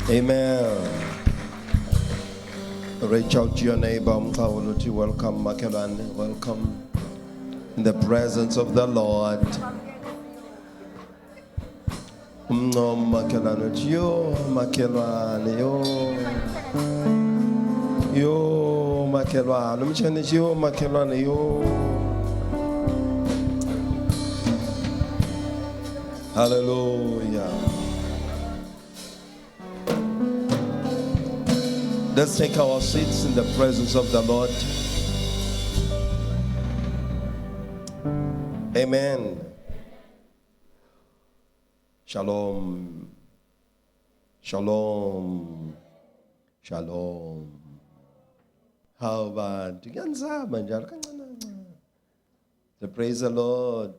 Amen. Reach out to your neighbor. Welcome, Makelane. Welcome in the presence of the Lord. Makelane, yo, Makelane, yo, Makelane, yo, Makelane, yo. Hallelujah. Let's take our seats in the presence of the Lord. Amen. Shalom. Shalom. Shalom. How about you? Praise the Lord.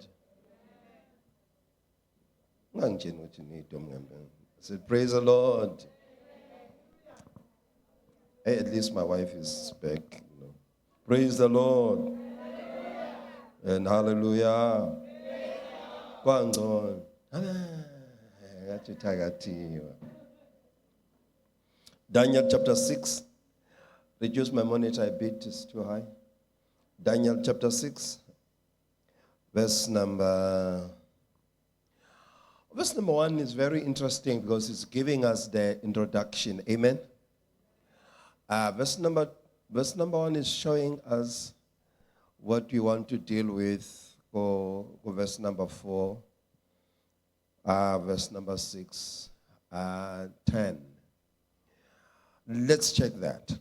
I said, praise the Lord. Hey, at least my wife is back. Praise the Lord. And hallelujah. Daniel chapter 6. Reduce my monitor a bit, it's too high. Daniel chapter 6. Verse number 1 is very interesting because it's giving us the introduction. Amen. Verse number 1 is showing us what we want to deal with. Go verse number 4, verse number 6, 10. Let's check that.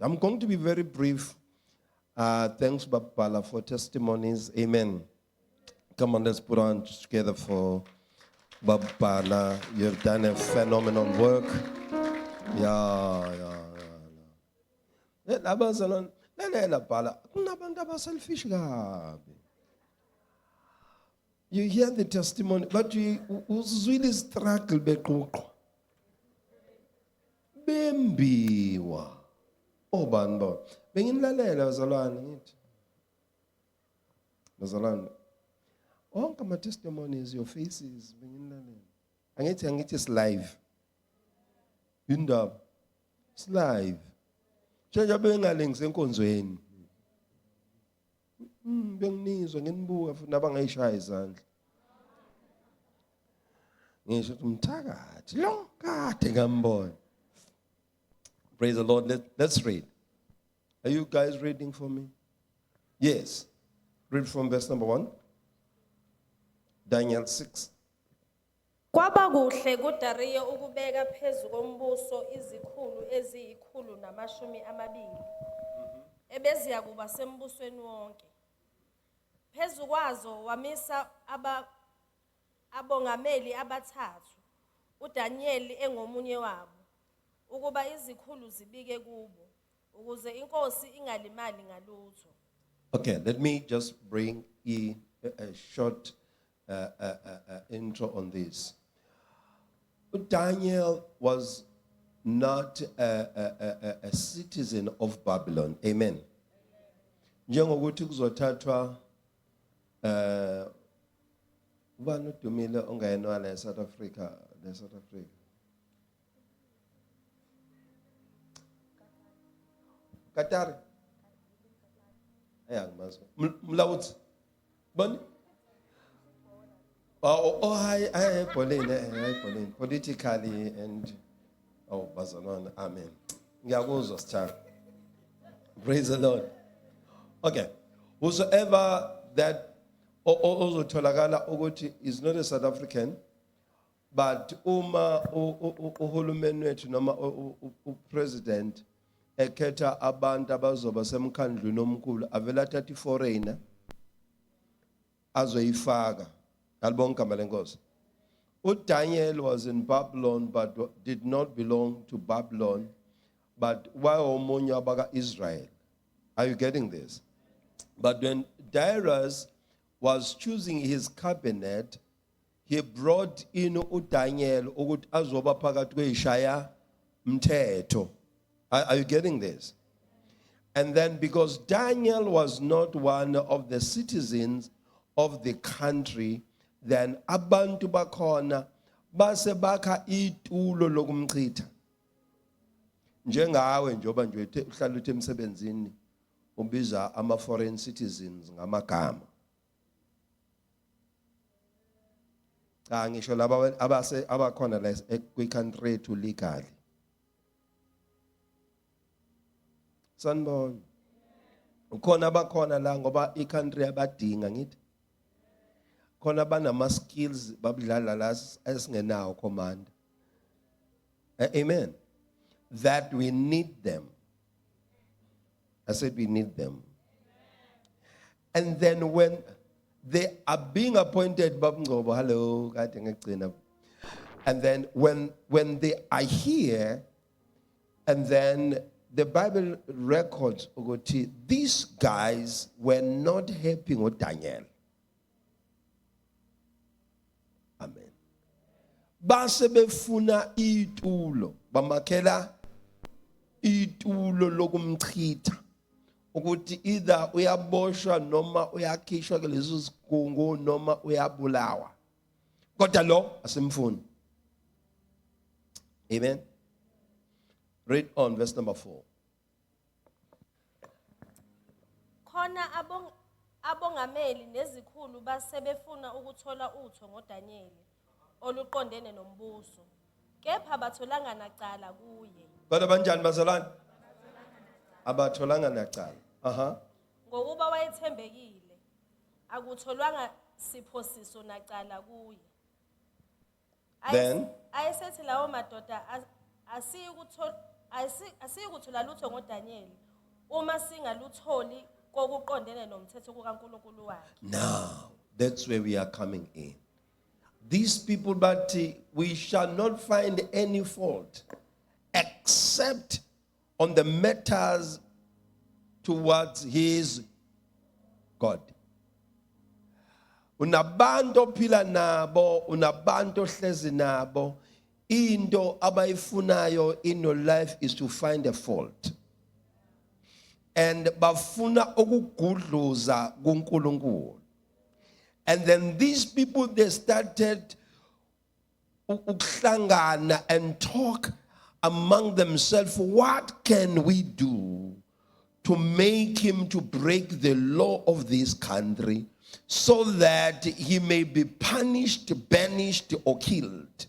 I'm going to be very brief. Thanks, Babala, for testimonies. Amen. Come on, let's put on together for Babala. You've done a phenomenal work. Yeah. You hear the testimony, but you really struggle. Bembiwa. Oh, banbo. Benginlalela bazalwane ngithi. Bazalwane. Onke ama testimonies, your faces, benginlalela. Angithi it's live. Indaba. It's live. Njengoba bengalengise enkonzweni. Benginizwa nginibuka futhi nabangayishaya izandla. Ngisho umthakathi lo kade ngambona. Praise the Lord. Let's read. Are you guys reading for me? Yes. Read from verse number 1. Daniel 6. Kwaba kuhle kuDariyo ukubeka phezu kombuso izikhulu eziyi-120 ebeziya kuba sembusweni wonke. Phezu kwazo wamisa abongameli abathathu, uDaniel engomunye wabo, ukuba izikhulu zibike kubo, ukuze inkosi ingalimali ngalutho. Okay, let me just bring a short intro on this. Daniel was not a citizen of Babylon. Amen. Njengokuthi kuzothathwa ubani udumile ongayenwa la South Africa. Qatar. Ayangimazwa. Mlawuthi. Bani? Hi, Pauline. Politically and Barcelona. Amen. Ngiyakuzwa sithanda. Praise the Lord. Okay. Whosoever that also tolakala ukuthi is not a South African, but uma uhulumeni wethu noma upresident ekhetha abantu abazoba semkhandlweni omkhulu avela thathi foreigner azoyifaka. Daniel was in Babylon but did not belong to Babylon, but why Israel? Are you getting this? But when Darius was choosing his cabinet, he brought in Daniel ukuthi azoba phakathi kweyishaya mthetho. Are you getting this? And then because Daniel was not one of the citizens of the country, then abantu bakhona base bakha itulo lokumchitha njengawe njoba nje uhlala uthi emsebenzini ubiza ama foreign citizens ngamagama ngisho laba abakhona la kwi-country to legally sanibona ukhona abakhona la ngoba i-country abadinga ngithi khona banama skills babudlala la esingenawo command amen that we need them. I said we need them. And then when they are being appointed, hello, and then when they are here, and then the Bible records, these guys were not helping with Daniel. Amen. Base befuna itulo, bamakela itulo lokumchitha. Ukuthi either uyaboshwa noma uyakhishwa kulezo sigungu noma uyabulawa. Kodwa lo asimfuni. Amen. Read on verse number 4. Khona abongameli nezikhulu basebefuna ukuthola utho ngoDanieli oluqondene nombuso. Kepha batholanga nacala kuye. Kodwa banjani bazalwane? Abatholanga nacala. Ngokuba wayethembekile akutholwanga siphosiso nacala kuye. Then ayesethi lawo madoda asiyukuthola lutho ngoDanieli uma singalutholi kokuqondene nomthetho kukaNkulunkulu wakhe. Now that's where we are coming in. These people, but we shall not find any fault except on the matters towards his God. Unabantu phila nabo, unabantu hlezi nabo, into abayifunayo in your life is to find a fault. And bafuna ukugudluza kuNkulunkulu. And then these people, they started ukuhlangana and talk among themselves, what can we do to make him to break the law of this country so that he may be punished, banished, or killed?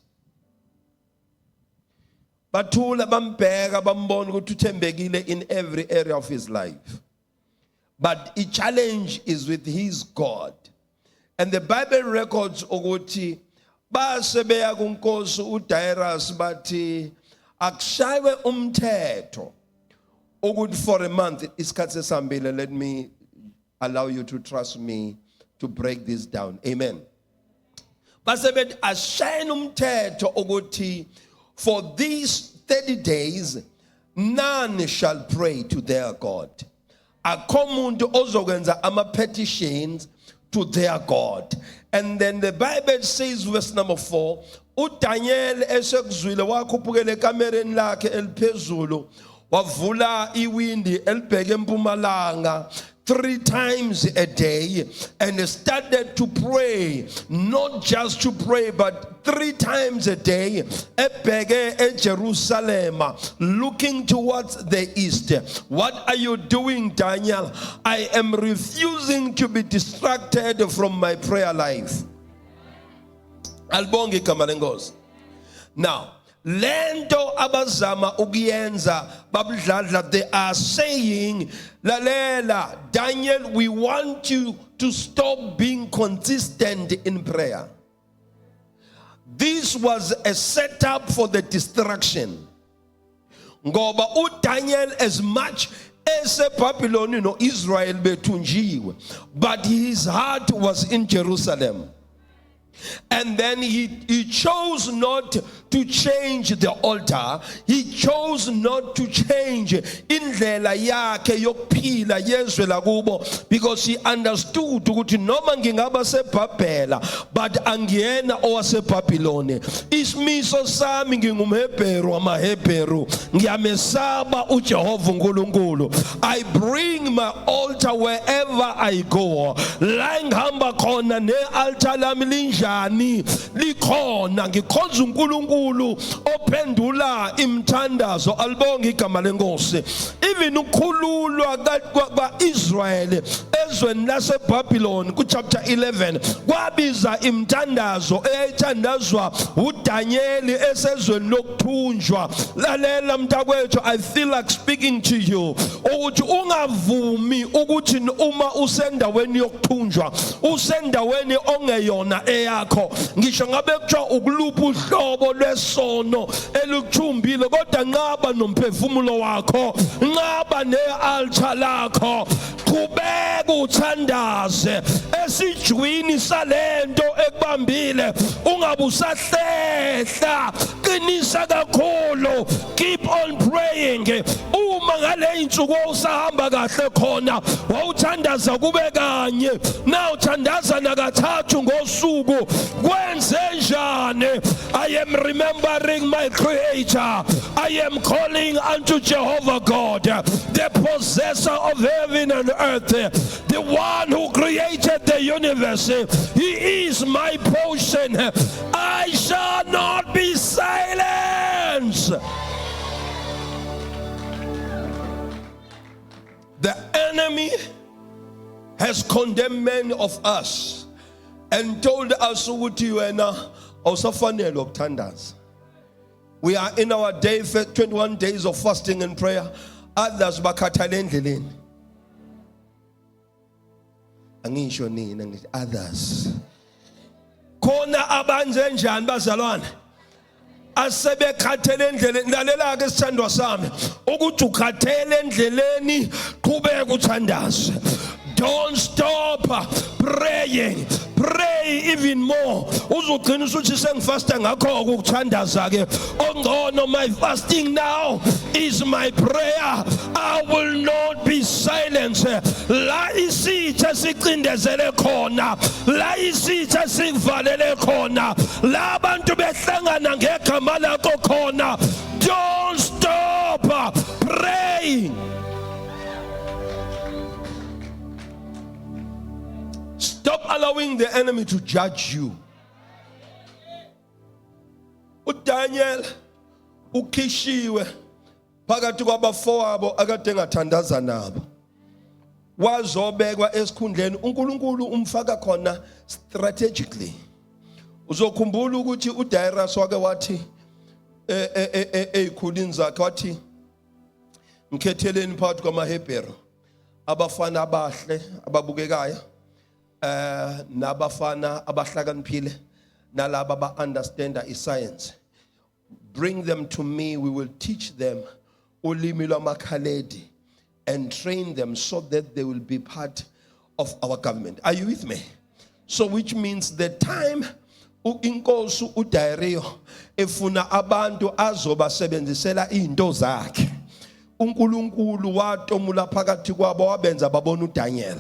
Bathula bambheka bambona ukuthi uthembekile in every area of his life. But a challenge is with his God. And the Bible records ukuthi basebeya kunkosi uDarius bathi akushaywe umthetho ukuthi for a month isikhathi sesambile. Let me allow you to trust me to break this down. Amen. Basebethi ashaywe umthetho ukuthi for these 30 days none shall pray to their God. Akho umuntu ozokwenza ama petitions to their God. And then the Bible says, verse number 4, uDaniel esekuzwile wakhuphukela ekamereni lakhe eliphezulu wavula iwindi elibheke empumalanga 3 times a day and started to pray, not just to pray but 3 times a day, ebheke eJerusalem, looking towards the east. What are you doing, Daniel? I am refusing to be distracted from my prayer life. Albongi kamalengozi. Now, lento abazama ukuyenza babudladla, they are saying, lalela Daniel, we want you to stop being consistent in prayer. This was a setup for the distraction. Ngoba uDaniel, as much as a Babylon, Israel bethunjiwe, but his heart was in Jerusalem. And then he chose not to change the altar. He chose not to change indlela yakhe yokuphila yezwe lakubo, because he understood ukuthi noma ngingaba seBhabhela but angiyena owaseBhabhiloni. Isimiso sami ngingumHebheru wamaHebheru, ngiyamesaba uJehova uNkulunkulu. I bring my altar wherever I go. La ngihamba khona ne-altar lami linjani likhona, ngikhonza uNkulunkulu ophendula imthandazo. Alibonge igama lenkosi. Even ukukhululwa kwa-Israyeli ezweni laseBhabhiloni ku-chapter 11 kwabiza imthandazo eyayithandazwa uDanyeli esezweni lokuthunjwa. Lalela mntakwethu, I feel like speaking to you ukuthi ungavumi ukuthi uma usendaweni yokuthunjwa usendaweni ongeyona eyakho. Ngisho ngabe kuthiwa ukulupha uhlobo lwesono elukuthumbile, kodwa nqaba nomphefumulo wakho, nqaba ne-altar lakho, qhubeka uthandaze esijwini salento ekubambile, ungabe usahlehla, qinisa kakhulu, keep on praying. Uma ngale insuku usahamba kahle khona wawuthandaza kube kanye, na uthandaza nakathathu ngosuku, kwenze njani? I am remembering my Creator. I am calling unto Jehovah God, the possessor of heaven and earth, the one who created the universe. He is my portion. I shall not be silenced. The enemy has condemned many of us and told us ukuthi wena awusafanele ukuthandaza. We are in our day 21 days of fasting and prayer. Others bakhathala endleleni. Angisho nina ngithi others. Khona abanje njani bazalwane? Asebekhathele endleleni. Lalela ke sithandwa sami ukuthi ukhathele endleleni, qhubeka uthandaze. Don't stop praying. Pray even more. Uzugcina usuthi sengifasta ngakho ukuthandaza ke. Ongcono, my fasting now is my prayer. I will not be silent. La isitha siqindezele khona, la isitha sivalele khona, la abantu behlangana ngegama lakho khona. Don't stop praying. Stop allowing the enemy to judge you. uDaniel ukhishiwe phakathi kwabafowabo akade engathandaza nabo, wazobekwa esikhundleni. uNkulunkulu umfaka khona strategically. Uzokhumbula ukuthi uDarius wake wathi eyikhulini zakhe wathi ngikhetheleni phakathi kwamaHebheru abafana abahle ababukekayo nabafana abahlakaniphile nalaba ba-understanda iscience. Bring them to me, we will teach them ulimi lwamakhaledi and train them so that they will be part of our government. Are you with me? So which means the time inkosi uDario efuna abantu azobasebenzisela izinto zakhe, uNkulunkulu watomula phakathi kwabo wabenza babona uDaniel.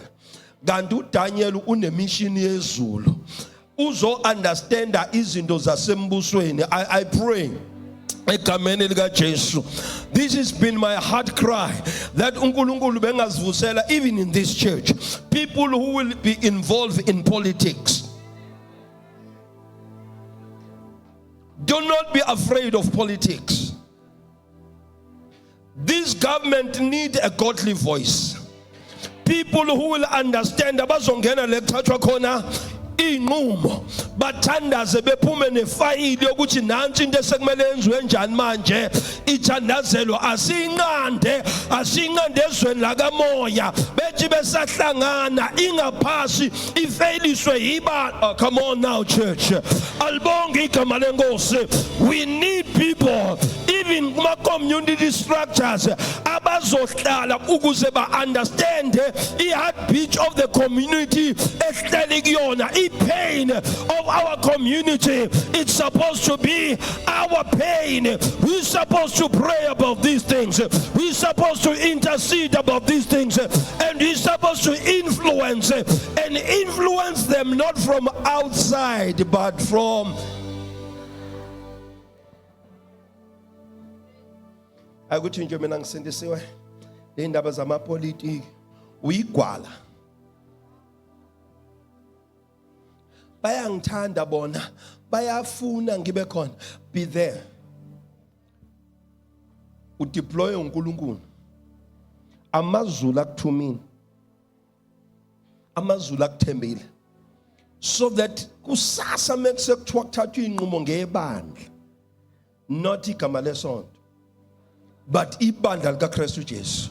Kanti uDaniel unemission yezulu, uzo understanda izinto zasembusweni. I pray egameni lika Jesu, this has been my heart cry, that uNkulunkulu bengazivusela even in this church people who will be involved in politics. Do not be afraid of politics. This government need a godly voice. People who will understand abazongena lekuthathwa khona inqumo, bathandaze bephume nefayili yokuthi nansi into esekumele yenziwe njani manje. Ithandazelwa asiyinqande ezweni lakamoya, bethi besahlangana ingaphasi ifeyiliswe yiba. Come on now church, alibonge igama lenkosi. We need people even even kuma community structures abazohlala ukuze ba understand the heartbeat of the community ehleli kuyona pain of our community. It's supposed to be our pain. We're supposed to pray about these things. We're supposed to intercede about these things, and we're supposed to influence them not from outside but from akuthi nje mina ngisindisiwe indaba zamapolitiki uyigwala bayangithanda bona bayafuna ngibe khona be there udeploy uNkulunkulu amazulu akuthumini amazulu akuthembile so that kusasa mesekuthiwa kuthathwa inqumo ngebandla not igama lesonto but ibandla likaKristu Jesu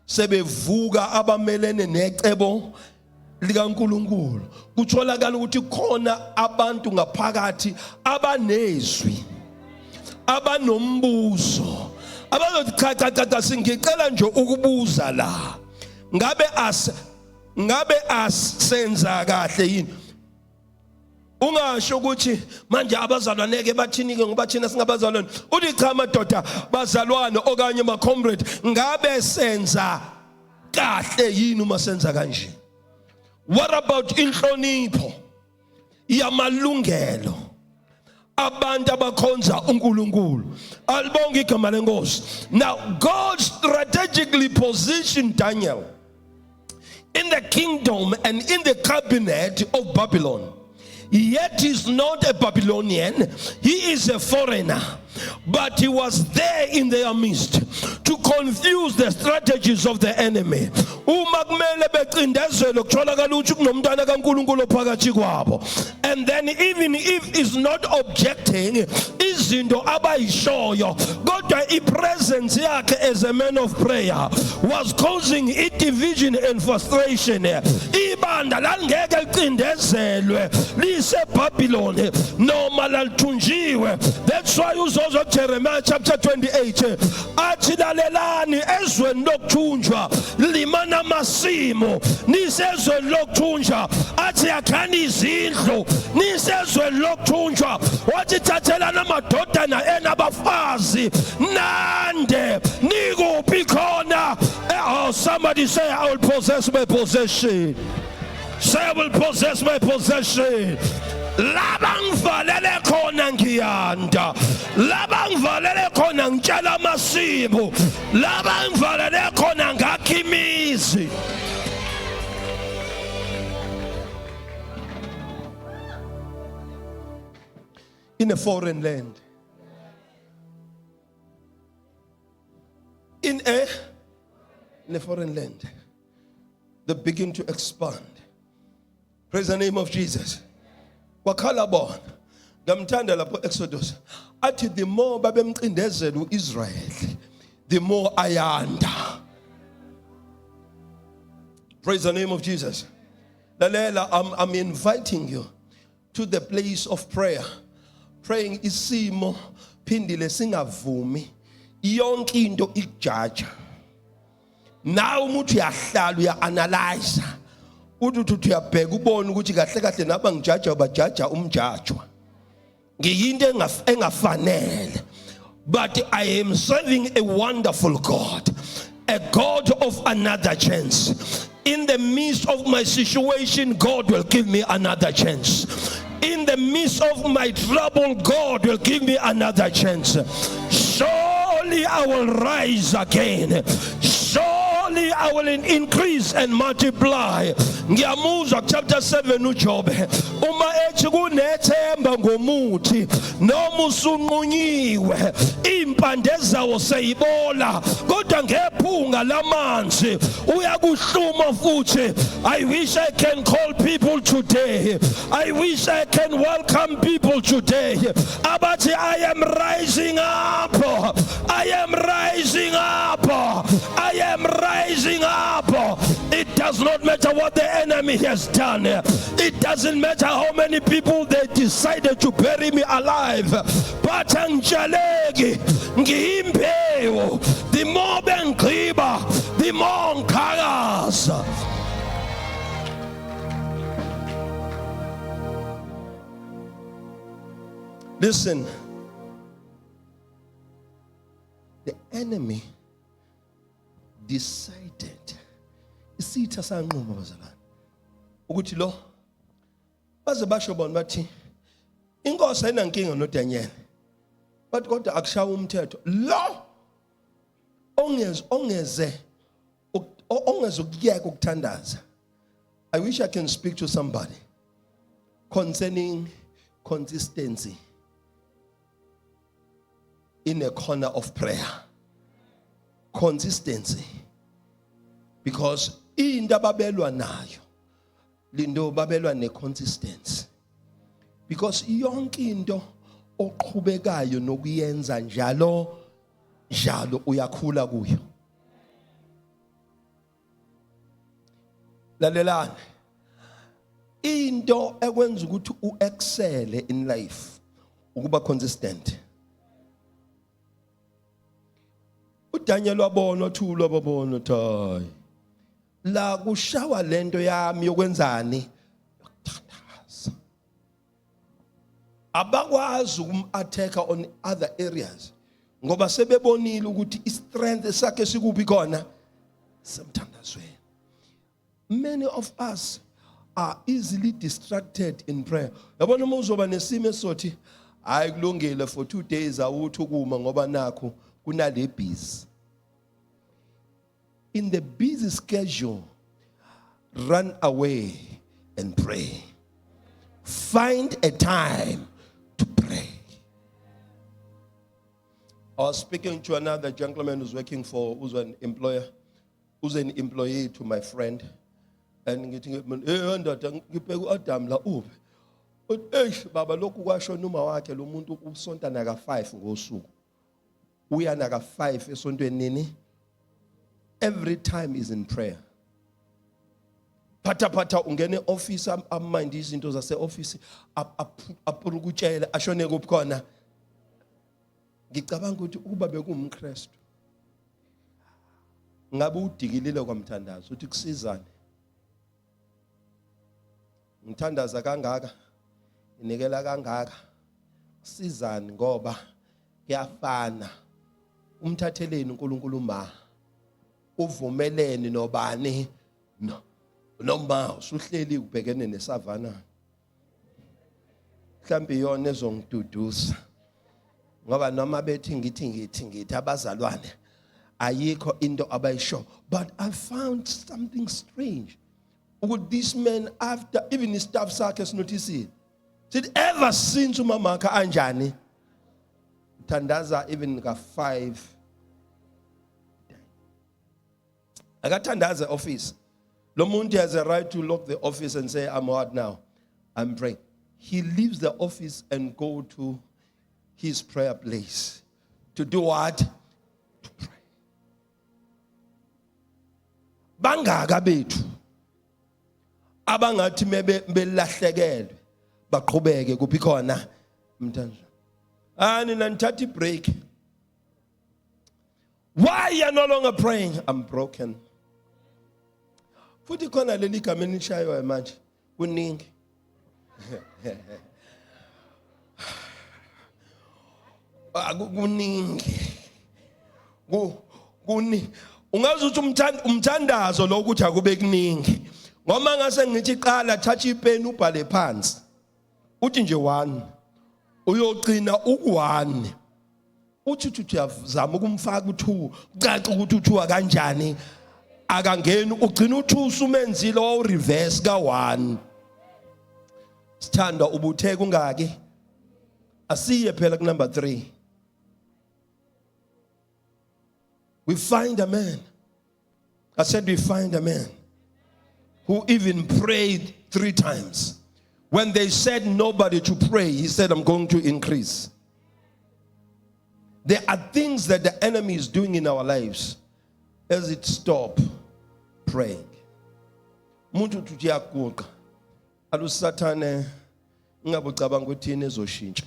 sebevuka abamelene necebo likaNkulunkulu kutholakala ukuthi khona abantu ngaphakathi abanezwi abanombuzo abazochacha singicela nje ukubuza la ngabe asenza kahle yini ungasho ukuthi manje abazalwane ke bathini ke ngoba thina singabazalwane uthi cha madoda bazalwane okanye ma comrade ngabe senza kahle yini uma senza kanje. What about inhlonipho yamalungelo abantu abakhonza uNkulunkulu alibonga igama lenkosi. Now God strategically positioned Daniel in the kingdom and in the cabinet of Babylon. Yet he's not a Babylonian, he is a foreigner, but he was there in their midst to confuse the strategies of the enemy. And then even if he's not objecting, izinto abayishoyo kodwa ipresence yakhe as a man of prayer was causing division and frustration. Ibanda langeke licindezelwe lise Babylon noma lalithunjiwe. That's why uzozwa Jeremiah chapter 28 athi lalelani ezweni lokuthunjwa limana amasimo nisezweni lokuthunjwa athi yakhani izindlu nisezweni lokuthunjwa wathi thathelana amadodana enabafazi nande nikuphi khona. Oh, somebody say I will possess my possession. Say I will possess my possession. Laba ngivalele khona ngiyanda, laba ngivalele khona ngitshala amasimo, laba ngivalele khona ngakha imizi. In a foreign land, in a foreign land, they begin to expand. Praise the name of Jesus. Wakhala bona ngamthanda lapho Exodus athi the more babemcindezela uIsrael the more ayanda. Praise the name of Jesus. Lalela, I'm inviting you to the place of prayer, praying isimo phindile singavumi yonke into ikujaja. Now umuntu uyahlala uya-analyze uthi uyabheka ubone ukuthi kahle kahle naba ngijaja bajaja umjajwa ngiyinto engafanele. But I am serving a wonderful God, a God of another chance. In the midst of my situation, God will give me another chance. In the midst of my trouble, God will give me another chance. Surely I will rise again. Surely I will increase and multiply. Ngiyamuzwa chapter 7 uJob uma ethi kunethemba ngomuthi noma usunqunyiwe impande zawo seyibola kodwa ngephunga lamanzi uyakuhluma futhi. I wish I can call people today. I wish I can welcome people today. Abathi I am rising up. I am rising up. I am rising up. It It does not matter what the enemy has done. It doesn't matter how many people they decided to bury me alive. But angijaleki ngiyimpewu. The more bengqiba, the more ngqhakaza. Listen, the enemy decided, isitha sanquma bazalwane, ukuthi lo baze basho bona bathi inkosi ayinankinga noDaniel, but kodwa akushawa umthetho lo ongeze ukuyeka ukuthandaza. I wish I can speak to somebody concerning consistency in a corner of prayer. Consistency. Because into babelwa nayo lindo babelwa ne-consistency. Because yonke into oqhubekayo nokuyenza njalo uyakhula kuyo. Lalelani, into ekwenza ukuthi uexcel in life ukuba consistent. uDaniel wabona uthula babona thayi la kushawa lento yami yokwenzani yokuthandaza. Abakwazi ukum-attack on other areas ngoba sebebonile ukuthi istrength sakhe sikuphi khona semthandazweni. Many of us are easily distracted in prayer. Yabona uma uzoba nesimo esothi hayi kulungile for 2 days awuthi ukuma ngoba nakho kunale busy. In the busy schedule, run away and pray. Find a time to pray. I was speaking to another gentleman who's an employee to my friend. And ngithi ndoda ngibheka uAdam la uphi. Uthi baba lokhu kwashona uma wakhe lo muntu usonta naka 5 ngosuku. Uya naka 5 esontweni nini? Every time is in prayer. Pata ungene office ammind izinto zase office apurukutshela ashone kuphi khona. Ngicabanga ukuthi ukuba bekumKristu ngabe udikilile kwamthandazo uthi kusizane. Ngithandaza kangaka inikela kangaka sizani ngoba kuyafana. Umthatheleni uNkulunkulu ma uvumelene nobani noma usuhleli ubhekene nesavana mhlambi yona ezongiduduza ngoba noma bethi ngithi abazalwane ayikho into abayisho. But I found something strange. Would this man, after even his staff sakhe sinothisi said ever since umama wakhe anjani thandaza even ka 5 akathandaza office. Lo muntu has a right to lock the office and say I'm hard now, I'm praying. He leaves the office and go to his prayer place to do what? To pray. Bangaka bethu abangathi belahlekelwe baqhubeke kuphi khona mntana ani nanthathi break. Why you are no longer praying? I'm broken. Futhi khona leli gama elishayo manje kuningi. Kuningi ungazi ukuthi umthandazo lo ukuthi akube kuningi. Ngoma ngase ngithi qala thatha ipeni ubhale phansi. Uthi nje 1 uyogcina u1. Uthi uyazama ukumfaka u2 ucaca ukuthi u2 akanjani akangeni ugcina u2 usumenzile wa reverse ka1. Sithanda ubuthe kungaki asiye phela ku number 3. We find a man. I said we find a man who even prayed 3 times. When they said nobody to pray, he said, I'm going to increase. There are things that the enemy is doing in our lives as it stop praying. umuntu uthi uyaguqa alusathane ingabe ucabanga ukuthi yini ezoshintsha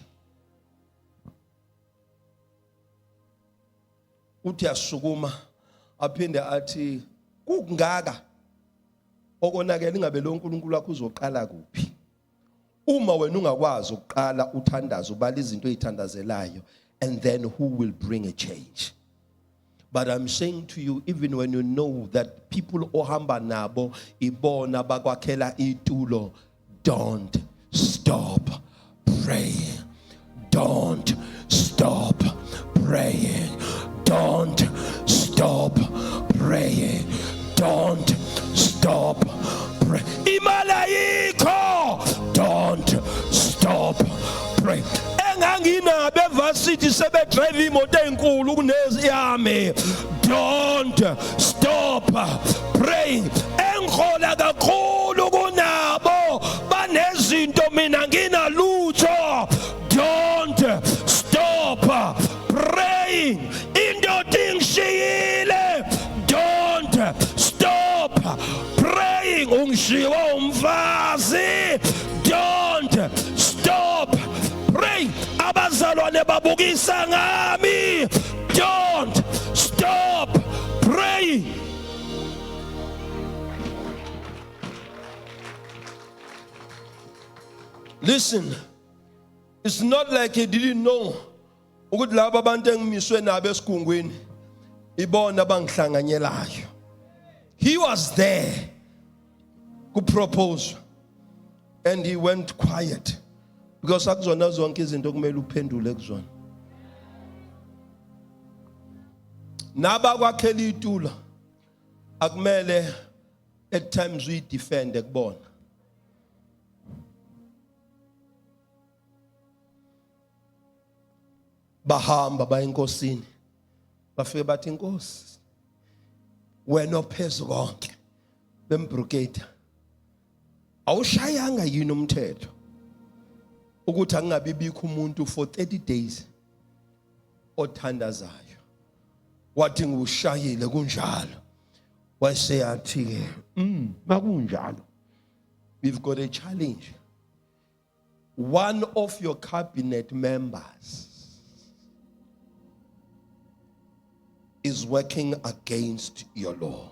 uthi asukuma aphinde athi kungaka okonakela ingabe lo uNkulunkulu wakho uzoqala kuphi uma wena ungakwazi ukuqala uthandaza ubala izinto ezithandazelayo and then who will bring a change. But I'm saying to you, even when you know that people ohamba nabo ibona bakwakhela itulo, don't stop praying. Don't stop praying. Don't stop praying. Don't stop praying. Imalayiko, don't stop praying. Engangina bevasithi sebe drive imoto enkulu kuneziyame. Don't stop praying. Engikhola kakhulu kunabo banezinto mina nginalutho. Don't stop praying. Indoda ingishiyile. Don't stop praying. Ungishiwa umfazi. Don't stop praying. Abazalwane babukisa ngami. Don't stop praying. Listen, it's not like he didn't know ukuthi laba abantu engimiswe nabo esigungweni ibona bangihlanganyelayo. He was there to propose and he went quiet because akuzona zonke izinto kumele uphendule kuzona. Naba kwakhela itulo akumele at times we defend ekubona. Bahamba bayinkosini bafike bathi inkosi wena ophezu konke bembrigade awushayanga yini umthetho ukuthi angabe bikho umuntu for 30 days othandazayo wathi ngushayile kunjalo wase yathi ke makunjalo we've got a challenge. One of your cabinet members is working against your law,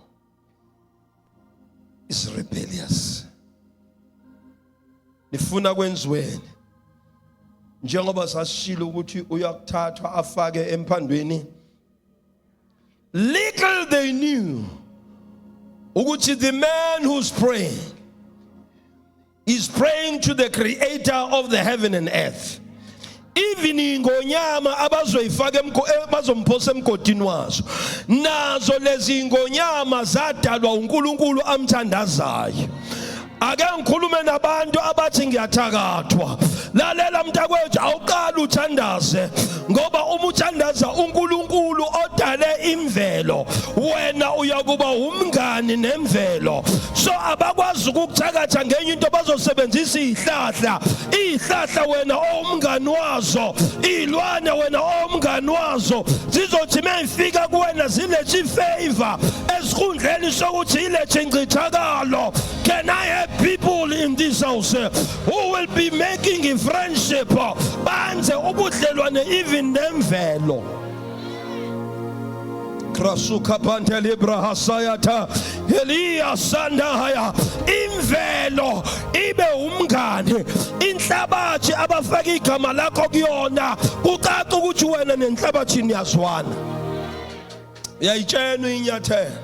is rebellious. Nifuna kwenziweni njengoba sasishilo ukuthi uyakuthathwa afake emphandweni. Little they knew ukuthi the man who's praying is praying to the creator of the heaven and earth. Even ingonyama abazoyifaka bazomphosa emgodini wazo nazo lezi ingonyama zadalwa uNkulunkulu amthandazayo. Ake ngikhulume nabantu abathi ngiyathakathwa. Lalela mntakwethu awuqala uthandaze ngoba uma uthandaza uNkulunkulu odale imvelo wena uyakuba umngani nemvelo. So abakwazi ukukuthakatha ngenye into bazosebenzisa izihlahla wena omngani wazo, izilwane wena omngani wazo zizothi mayifika kuwena zilethe favor esikhundleni sokuthi ilethe incithakalo. Can I have people in this house who will be making a friendship banze ubudlelwane even nemvelo? Krasuka pantele ibrahasayata Elia sandahaya imvelo ibe umngane inhlabathi abafaka igama lakho kuyona kucaca ukuthi wena nenhlabathi niyazwana. Uyayitshena inyathelo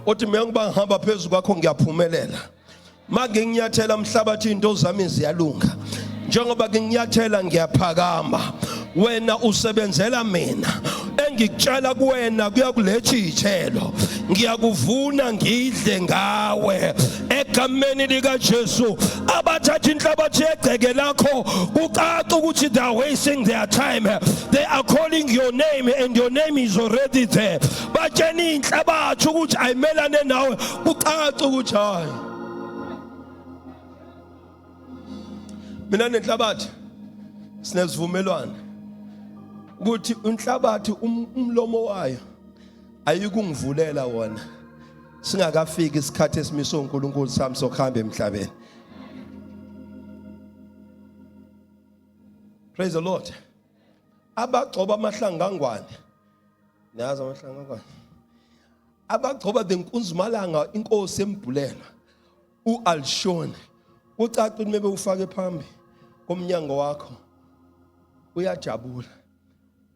uthi mina ngiba ngihamba phezulu kwakho ngiyaphumelela. Manje nginyathela emhlabathini into zami ziyalunga. Njengoba nginyathela ngiyaphakama. Wena usebenzela mina. Engikutshala kuwena kuyakuletha izithelo. Ngiyakuvuna ngidle ngawe. Egameni lika Jesu abathatha inhlabathi egceke lakho kucaca ukuthi they are wasting their time. They are calling your name and your name is already there. Batshena inhlabathi ukuthi ayimelane nawe kucaca ukuthi hayi mina nenhlabathi sinesivumelwano ukuthi inhlabathi umlomo wayo ayikungivulela wona singakafiki isikhathi esimiso uNkulunkulu sami sokuhamba emhlabeni. Praise the Lord. Abagcoba amahlangangwane. Nayazi amahlangangwane. Abagcoba denkunzimalanga inkosi embulelwa. uAlshon ucaca ukuthi mebe ufake phambi komnyango wakho uyajabula.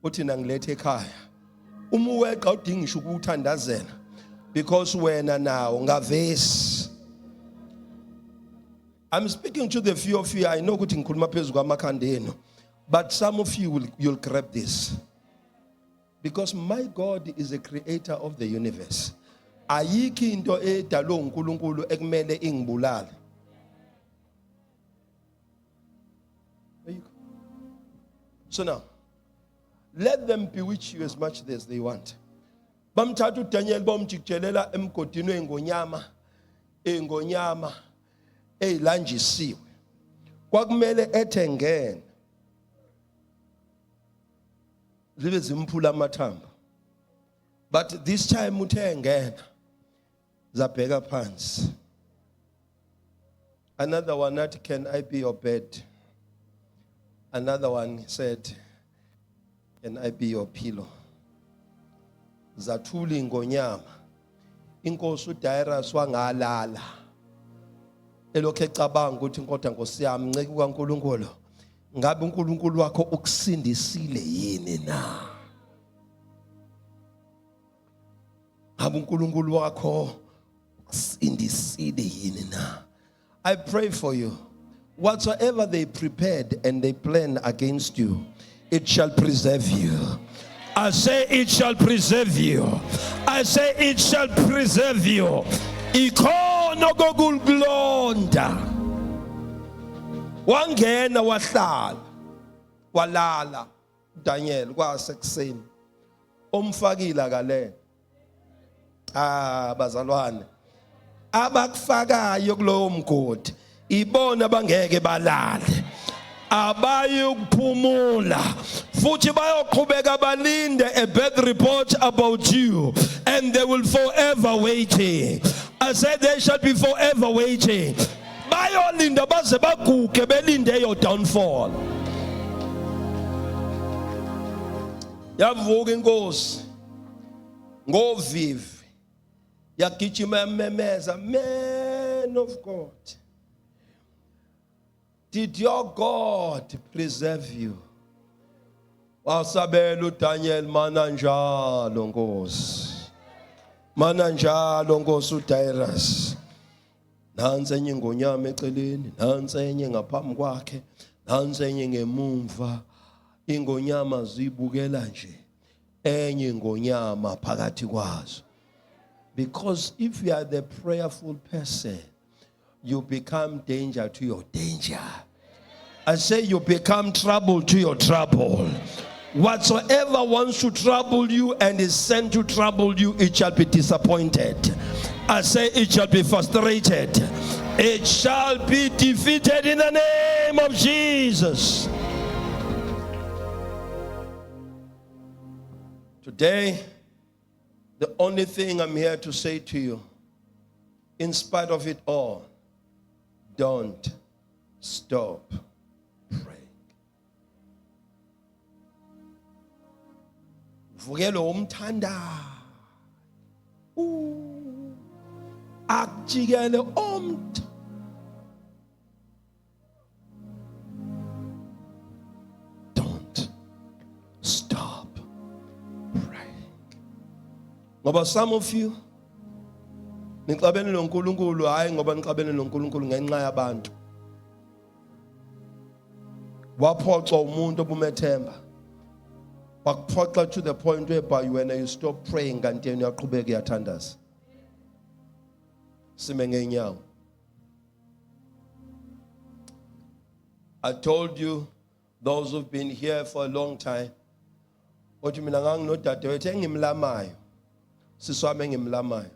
Uthi nangilethe ekhaya. Uma uweqa udingisha ukuthandazela because wena nawo ngavesi. I'm speaking to the few of you. I know ukuthi ngikhuluma phezulu kwamakhanda enu. But some of you you'll grab this. Because my God is a creator of the universe. Ayikho into edalwe uNkulunkulu ekumele ingibulale. So now, let them bewitch you as much as they want. Bamthatha uDaniel bomjijelela emgodini engonyama ezilanjisiwe. Kwakumele ethengene. Zibe zimphula amathamba. But this time uthengena zabheka phansi. Another one that can I be your bed? Another one said, can I be your pillow? Zathula ingonyama. Inkosi uDarius wangalala. Elokhe ecabanga ukuthi inkoda Nkosi yami nceke kukaNkulunkulu. Ngabe uNkulunkulu wakho ukusindisile yini na? Ngabe uNkulunkulu wakho ukusindisile yini na? I pray for you. Whatsoever they prepared and they plan against you, it shall preserve you. I say it shall preserve you. I say it shall preserve you. Ikhono kokulonda. Wangena wahlala. Walala. Daniel kwasekuseni. Omfakile kale. Bazalwane. Abakufakayo kulowo mgodi ibona bangeke balale. Abayukuphumula futhi bayoqhubeka balinde a bad report about you, and they will forever waiting. I said they shall be forever waiting. Bayolinda baze baguge belinde your downfall. Yavuka inkosi ngovivi yagijima yamemeza, man of God, did your God preserve you? Wasabela uDaniel mananjalo nkosi. Mananjalo nkosi uDarius. Nansi enye ingonyama eceleni, nansi enye ngaphambi kwakhe, nansi enye ngemumva. Ingonyama zibukela nje. Enye ingonyama phakathi kwazo. Because if you are the prayerful person, you become danger to your danger. I say you become trouble to your trouble. Whatsoever wants to trouble you and is sent to trouble you, it shall be disappointed. I say it shall be frustrated. It shall be defeated in the name of Jesus. Today, the only thing I'm here to say to you, in spite of it all, don't stop praying. Vukelo umthanda. Akujikele umuntu. Don't stop praying. Ngoba some of you nixabene noNkulunkulu hayi ngoba nixabene noNkulunkulu ngenxa yabantu. Waphoxa umuntu obumethemba. Wakuphoxa to the point whereby when you stop praying kanti yena uyaqhubeka uyathandaza. Sime ngenyawo. I told you, those who've been here for a long time, uthi mina nganginodadewethu engimlamayo. Siswami engimlamayo.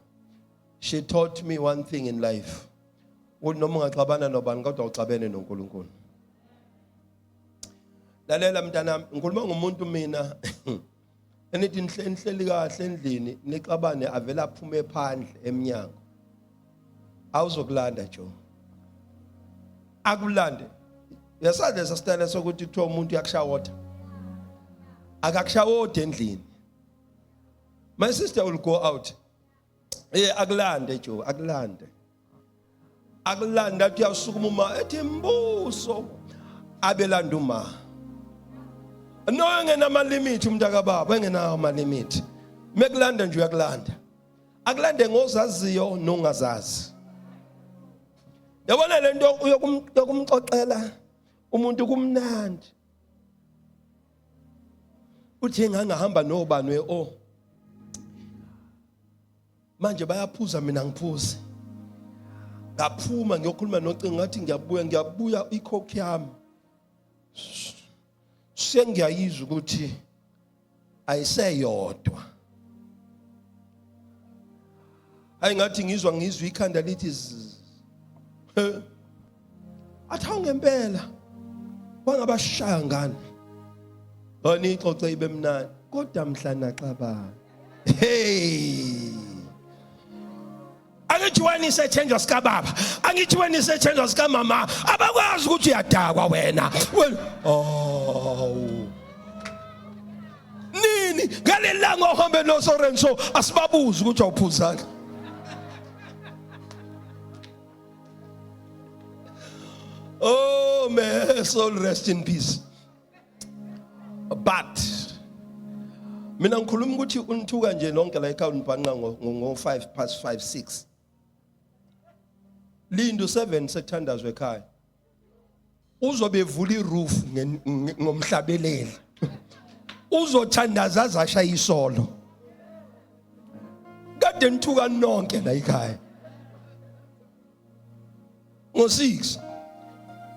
She taught me one thing in life. Uthi noma ungaxabana nobani kodwa uxabene noNkulunkulu. Lalela mntanami, ngikhuluma ngomuntu mina enithi nihleli kahle endlini nixabane avela aphume phandle eminyango awuzokulanda jo akulande yasazi lesasitala sokuthi kuthiwa umuntu yakushawota akakushawota endlini. My sister will go out akulande jo akulande athi uyasukuma uma ethi mbuso abelanda uma no engena ama limit umntaka baba engena ama limit mekulanda nje uyakulanda akulande ngozaziyo nongazazi. Yabona lento yokumxoxela umuntu kumnandi uthi ngangahamba nobani manje bayaphuza mina ngiphuze ngaphuma ngiyokhuluma nocinga ngathi ngiyabuya ikhokhi yami sengiyayizwa ukuthi ayiseyodwa ayingathi ngizwa ikhanda lithi athi ngempela wangabashaya ngani bani ixoxe ibe mnandi kodwa mhla naxabana angithi wena isechange sika baba angithi wena isechange sika mama abakwazi ukuthi uyadakwa wena nini ngalelanga uhambe no Sorenso asibabuza ukuthi awuphuzana. Oh, may soul rest in peace. But mina ngikhuluma ukuthi unithuka nje lonke la ekhaya unibhanqa ngo 5:56 lindu 7 sekuthandazwe ekhaya uzobe evula iroof ngomhlabeleli uzothandaza azashaya isolo kade nithuka nonke la ekhaya ngo6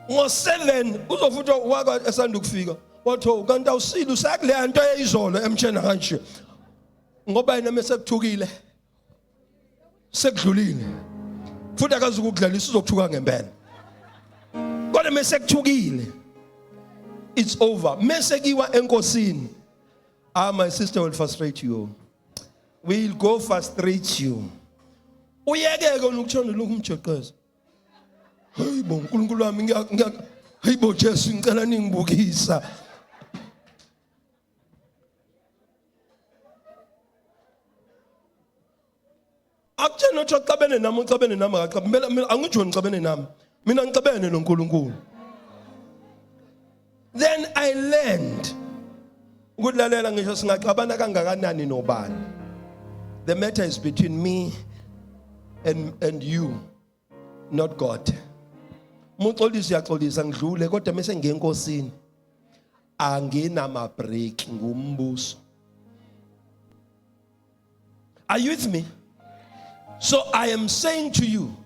ngo7 uzofutha waka esanda ukufika watho kanti awusile usakule nto eyizolo emtshena kanje ngoba yena mesekuthukile sekudlulile futhi akazukudlalisa uzokuthuka ngempela kodwa mesekuthukile it's over mesekiwa enkosini my sister will frustrate you, will go frustrate you uyekeke ukutshona lokumjeqeza hayibo uNkulunkulu wami hayibo Jesu ngicela ningibukisa akutshena uthi ucabene nami ucabene nami akacabene mina angitsho ngicabene nami mina ngicabene noNkulunkulu. Then I learned ukulalela ngisho singaxabana kangakanani nobani, the matter is between me and you, not God. Muxolisa uyaxolisa ngidlule kodwa mase ngenkosini anginama break ngumbuso. Are you with me? So I am saying to you,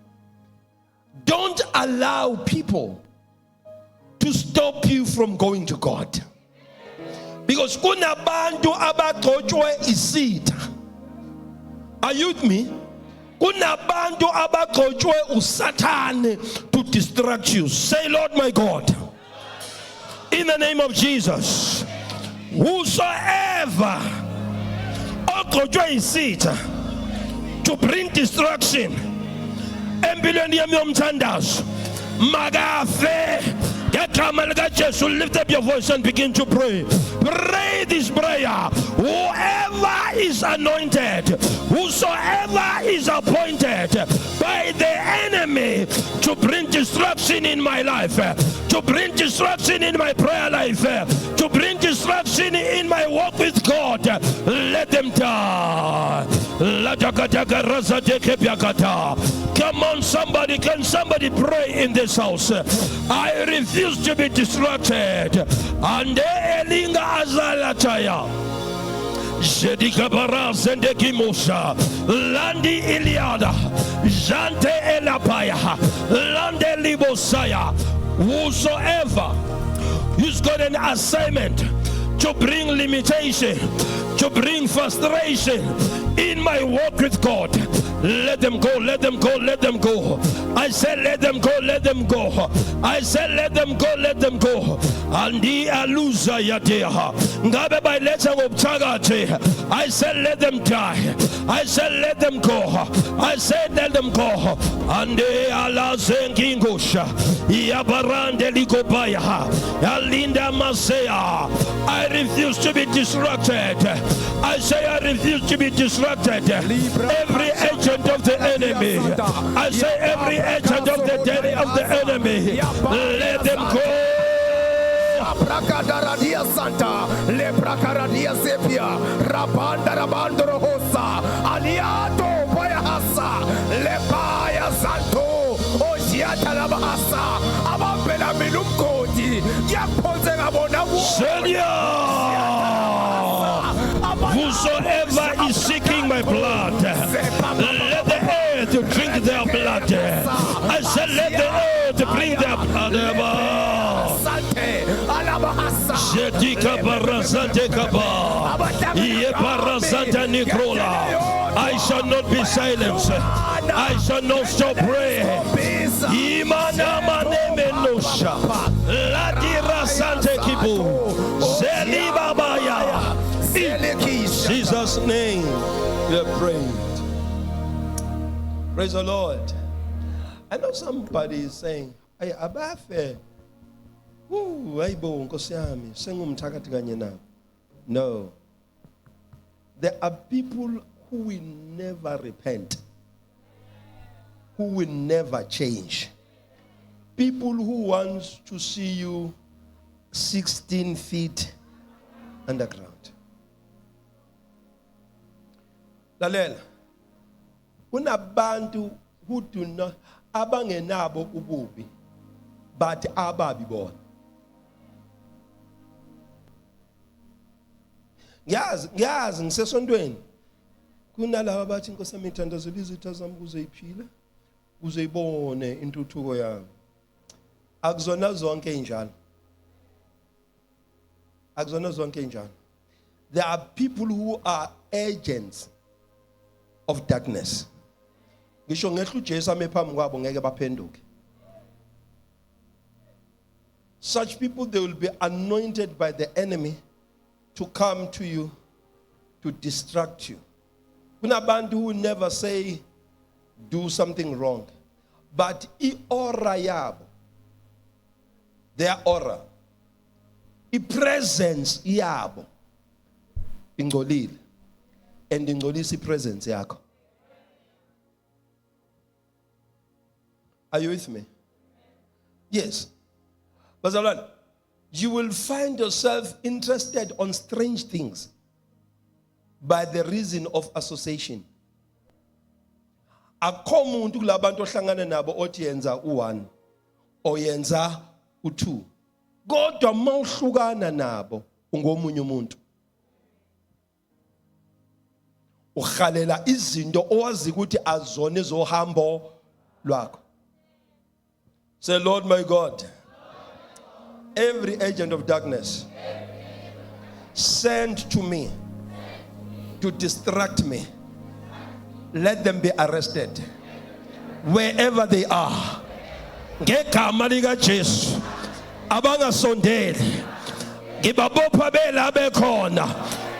don't allow people to stop you from going to God. Because kunabantu abagcotshwe isitha. Are you with me? Kunabantu abagcotshwe uSathane to distract you. Say, Lord my God, in the name of Jesus, whosoever ogcotshwe isitha to bring destruction empilweni yami yomthandazo magafe. Lift up your voice and begin to pray. Pray this prayer. Whoever is anointed, whosoever is appointed by the enemy to bring destruction in my life, to bring destruction in my prayer life, to bring destruction in my walk with God, let them die. Come on, somebody, can somebody pray in this house? I refuse to be distracted. Ande elinga azalataya. Jedika baraz and Gimusha. Landi Iliada. Jante elapaya. Lande libosaya. Whosoever who's got an assignment to bring limitation, to bring frustration in my walk with God, let them go, let them go, let them go. I said, let them go, let them go. I said, let them go, let them go. Andi aluza yadeha. Ngabe bayiletha ngobuthakathi. I said, let them die. I said, let them go. I said, let them go. Ande alazengi ngosha. Yabarande likobaya. Alinda masea. I refuse to be distracted. I say, I refuse to be distracted. Every agent of the enemy. I say, every agent of the enemy. Let them go. Prakadaradia Santa, Le Prakaradia Sepia, Rabanda Rabandro Hosa, Aliato Boyahasa, Le Paya Santo, Ojiata Labahasa, Ababela Milukoti, Yapoze Abonabu. Whosoever is seeking my blood, let the earth drink their blood. I said, let the earth drink their blood. Jedika Barazante Kaba, Ye Barazanta Nicola. I shall not be silenced. I shall not stop praying. Imana Manemenosha, Ladira Sante Kibu, Zelibabaya. In Jesus' name, we have prayed. Praise the Lord. I know somebody is saying, "Ay abafe, ayibo nkosi yami, sengumthakathi kanye nabo." No. There are people who will never repent, who will never change. People who want to see you 16 feet underground. Lalela, kunabantu who do not abangenabo ububi but ababi bona. Ngiyazi ngisesontweni kunalabo bathi inkosi yami ithandazela izitha zami kuze iphile kuze ibone intuthuko yami. Akuzona zonke injalo. Akuzona zonke injalo. There are people who are agents of darkness. Ngisho ngehla uJesu amephambi kwabo ngeke baphenduke. Such people, they will be anointed by the enemy to come to you to distract you. Kunabantu who never say do something wrong, but i-aura yabo, their aura, i-presence yabo ingcolile, and ingcolisa i-presence yakho. Are you with me? Yes. Bazalwane, you will find yourself interested on strange things by the reason of association. Akho umuntu kulabantu ohlangana nabo othi yenza u1 or yenza u2. Kodwa mawuhlukana nabo ungomunye umuntu. Ukhalela izinto owazi ukuthi azone ezohambo lwakho. Say, Lord my God, every agent of darkness sent to me to distract me, let them be arrested wherever they are. Ngegama lika Jesu abangasondeli ngibabopha bela bekhona.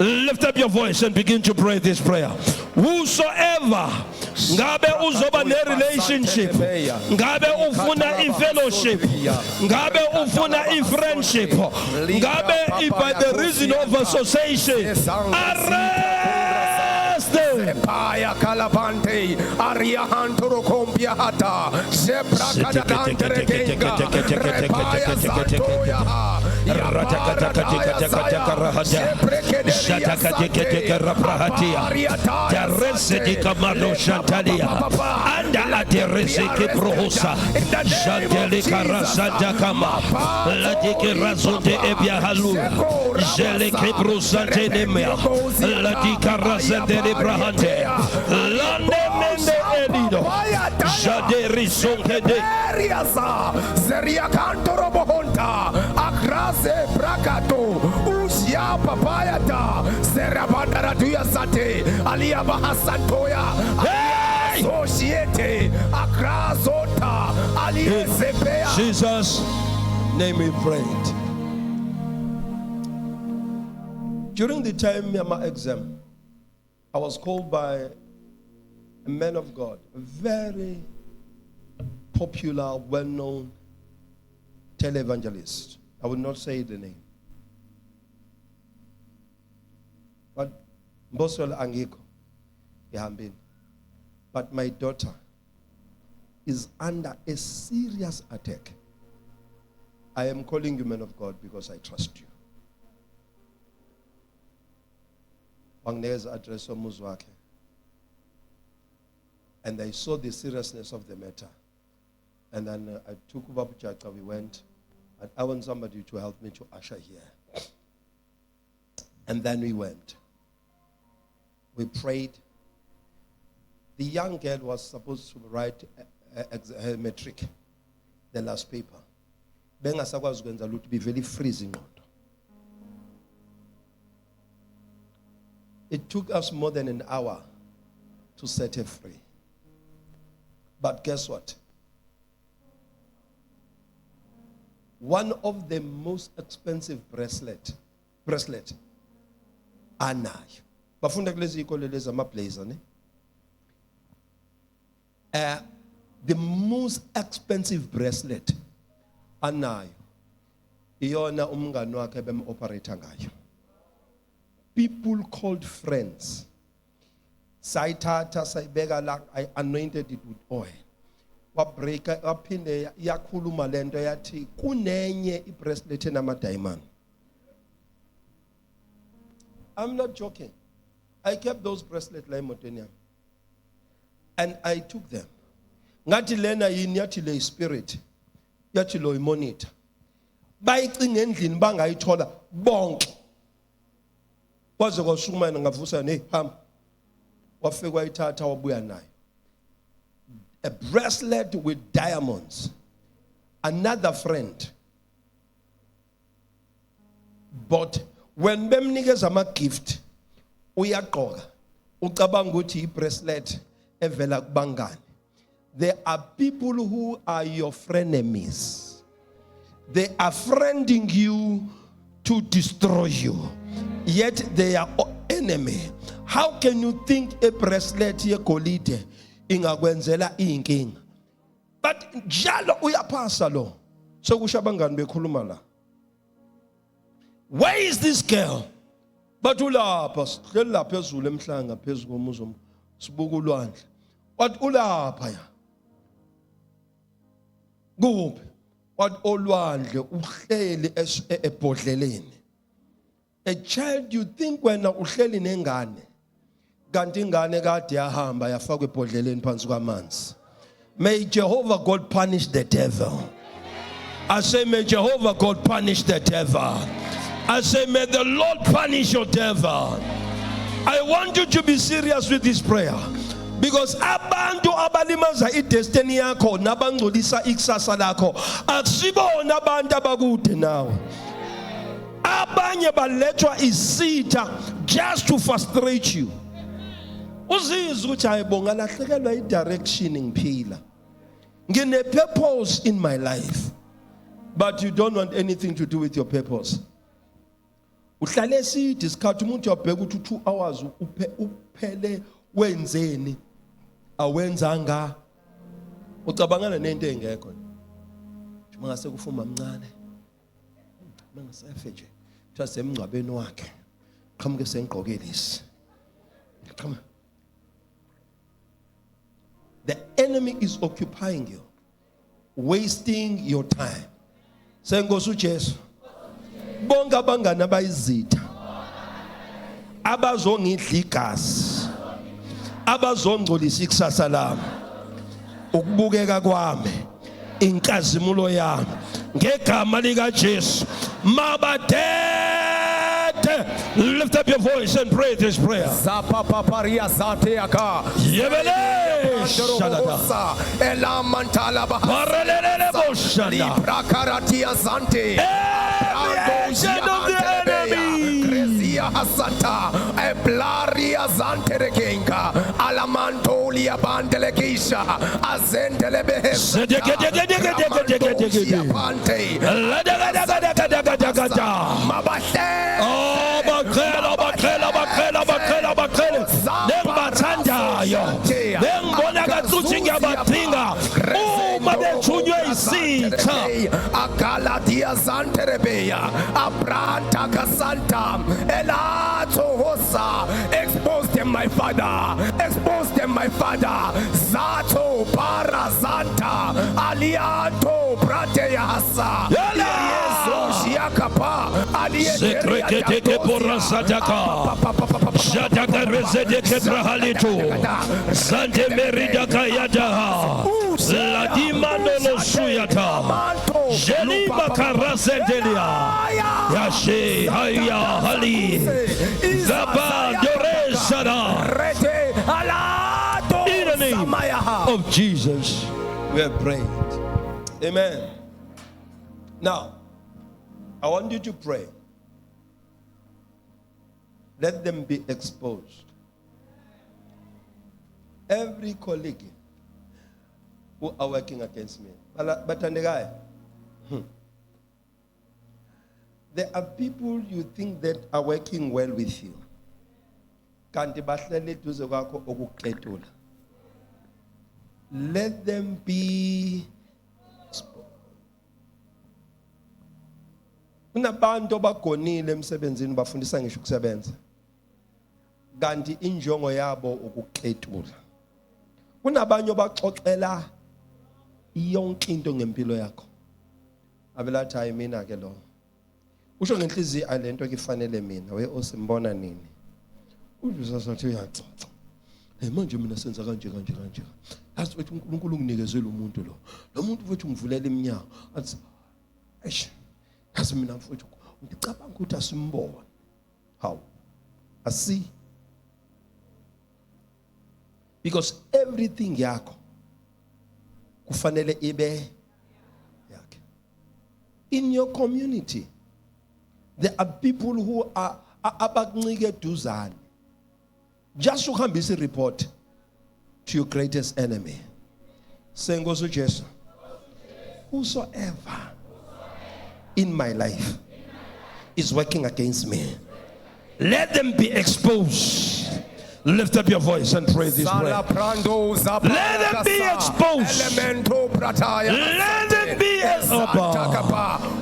Lift up your voice and begin to pray this prayer. Whosoever ngabe uzoba ne relationship, ngabe ufuna I fellowship, ngabe ufuna I friendship, ngabe by the reason of association, arrest them. Paya Calabante, Aria Hantoro Compia Hata, Sepra Cadadantere Kenga, Repaya Santoya, Zeria Cantoro Bohonta, Akrase Brakato, Usia Papayata, Serabandara Duya Sate, Alia Bahasantoya. Zoshiete, Akrazota, Aliesepea. Jesus' name we prayed. During the time of my exam, I was called by a man of God, a very popular, well-known televangelist. I will not say the name. But Mboswele angikho ihambile. But my daughter is under a serious attack. I am calling you, man of God, because I trust you. Wangineza address umuzi wakhe. And I saw the seriousness of the matter. And then I took Babu Chaka, we went, and I want somebody to help me to usher here. And then we went. We prayed. The young girl was supposed to write her metric, the last paper. Bengasakwazi ukwenza lutho, be very freezing. It took us more than an hour to set her free. But guess what? One of the most expensive bracelet anayo. Bafunda kulezi ikole lezi amablazer ne? The most expensive bracelet anayo iyona umngani wakhe bem-operator ngayo. People called friends. Sayithatha sayibeka la, I anointed it with oil. Wabreaka waphinde yakhuluma lento yathi kunenye ibracelet enama diamond. I'm not joking. I kept those bracelets la emotweni yami. And I took them. Ngathi lena yini yathi le spirit. Yathi lo monitor. Bayicinga endlini bangayithola bonke. Kwaze kwasukuma ngavusa ne hamba. Wafika wayithatha wabuya nayo. A bracelet with diamonds. Another friend. But when bemnikeza ama gift, uyaqoka. Ucabanga ukuthi bracelet evela kubangani. There are people who are your frenemies. They are friending you to destroy you. Yet they are enemy. How can you think a bracelet yegolide ingakwenzela inkinga? But njalo uyapasa lo. So kushabangani bekhuluma la. Where is this girl? But ulapha sihleli phezulu emhlanga phezulu komuzi sibuka ulwandle. But ulapha ya. Kuphi? But olwandle uhleli ebhodleleni. A child, you think when uhleli nengane kanti ingane kade yahamba yafakwa ebhodleleni phansi kwamanzi. May Jehovah God punish the devil. I say may Jehovah God punish the devil. I say may the Lord punish your devil. I want you to be serious with this prayer. Because abantu abalimaza idestiny yakho nabangcolisa ikusasa lakho akusibona abantu abakude nawe. Abanye balethwa isitha just to frustrate you. Uzizwe ukuthi ayibonga lahlekelwa idirection ngiphila. Ngine purpose in my life. But you don't want anything to do with your purpose. Uhlale sithi isikhathi umuntu uyabheka ukuthi 2 hours uphele wenzeni awenzanga ucabangana nento engekho. Mangase kufuma mncane. Mangasefe nje. Thasemngcwabeni wakhe. Qhamuke sengqokelisi. Come on. The enemy is occupying you, wasting your time. Senkosi uJesu. Bonke abangana bayizitha. Abazongidla igazi. Abazongcolisa ikusasa lami. Ukubukeka kwami. Inkazimulo yami. Ngegama lika Jesu. Lift up your voice and pray this prayer. Zapapaparia zateaka. Yebele shadada. Elamantala Paralele boshanda. Prakaratia zante. Every agent of the enemy. Dia Hasata, Eblaria Zanteregenga, Alamantolia Bandelekisha, Azentelebehe, Pante, Mabashe, Oh, bakela, bakela, bakela, bakela, bakela. Nembathanda yo. Nembona katsuchinga bathinga. Uma bethunywe isitha. Akala Dia Zanterebeya, Abranta Casanta, Elato Hosa, expose them, my father, expose them, my father, Zato Parazanta, Alianto Prateyasa, Shiakapa, Sekrekete porasataka. Jataka rezedeke brahalitu. Sante meridaka yadaha. Ladimando lo suyata. Jeliba karasendelia. Yashe haya hali. Zaba doresada. In the name of Jesus, We have prayed. Amen. Now, I want you to pray. Let them be exposed. Every colleague who are working against me. But there are people you think that are working well with you. Let them be exposed. Kunabantu abagonile emsebenzini bafundisa ngisho ukusebenza. Kanti injongo yabo ukuqethula. Kunabanye abaxoxela yonke into ngempilo yakho. Abelathi hayi mina ke lo. Usho ngenhliziyo alento ke ifanele mina. We osimbona nini? Ujusa sathi uyaxoxa. Manje mina senza kanje kanje kanje. Yazi ukuthi uNkulunkulu unginikezela umuntu lo. Lo muntu futhi ungivulela iminyango. Athi eish. Yazi mina futhi ngicabanga ukuthi asimbone. How? Asi. Because everything yakho kufanele ibe yakhe. In your community, there are people who are abakuncike duzane. Just uhambisa report to your greatest enemy. Saying also Jesus, whosoever in my life is working against me, let them be exposed. Lift up your voice and pray this prayer. Let them be exposed. Let them be exposed.